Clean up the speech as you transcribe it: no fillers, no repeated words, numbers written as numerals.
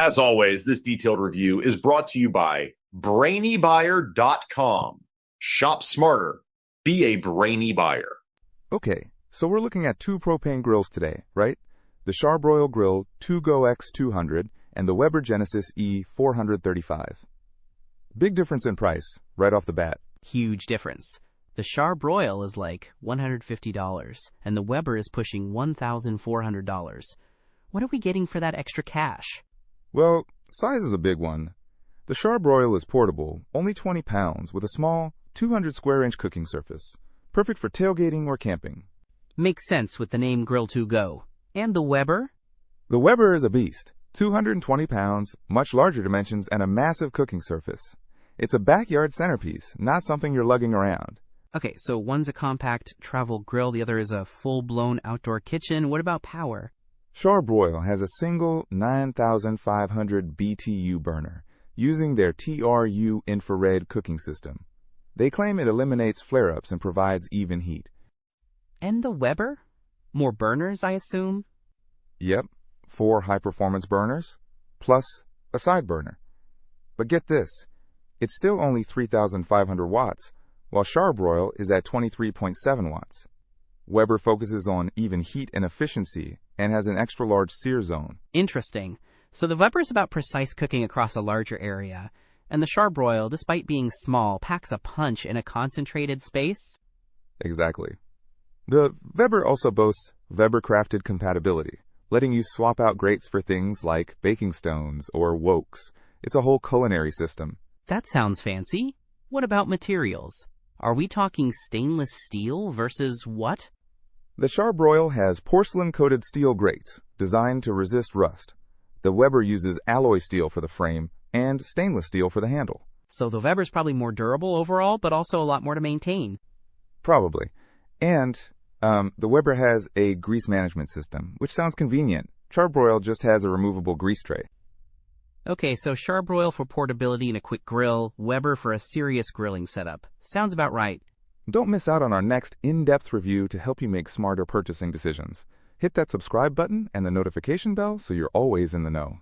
As always, this detailed review is brought to you by BrainyBuyer.com. Shop smarter. Be a brainy buyer. Okay, so we're looking at two propane grills today, right? The Charbroil Grill2Go X200 and the Weber Genesis E-435. Big difference in price, right off the bat. Huge difference. The Charbroil is like $150, and the Weber is pushing $1,400. What are we getting for that extra cash? Well, size is a big one. The Charbroil is portable, only 20 pounds, with a small 200 square inch cooking surface. Perfect for tailgating or camping. Makes sense with the name Grill2Go. And the Weber? The Weber is a beast. 220 pounds, much larger dimensions, and a massive cooking surface. It's a backyard centerpiece, not something you're lugging around. Okay, so one's a compact travel grill, the other is a full-blown outdoor kitchen. What about power? Charbroil has a single 9,500 BTU burner, using their TRU infrared cooking system. They claim it eliminates flare-ups and provides even heat. And the Weber? More burners, I assume? Yep, 4 high-performance burners, plus a side burner. But get this, it's still only 3,500 watts, while Charbroil is at 23.7 watts. Weber focuses on even heat and efficiency and has an extra-large sear zone. Interesting. So the Weber is about precise cooking across a larger area, and the Charbroil, despite being small, packs a punch in a concentrated space? Exactly. The Weber also boasts Weber-crafted compatibility, letting you swap out grates for things like baking stones or woks. It's a whole culinary system. That sounds fancy. What about materials? Are we talking stainless steel versus what? The Charbroil has porcelain-coated steel grates designed to resist rust. The Weber uses alloy steel for the frame and stainless steel for the handle. So the Weber's probably more durable overall, but also a lot more to maintain. Probably. And the Weber has a grease management system, which sounds convenient. Charbroil just has a removable grease tray. Okay, so Charbroil for portability and a quick grill, Weber for a serious grilling setup. Sounds about right. Don't miss out on our next in-depth review to help you make smarter purchasing decisions. Hit that subscribe button and the notification bell so you're always in the know.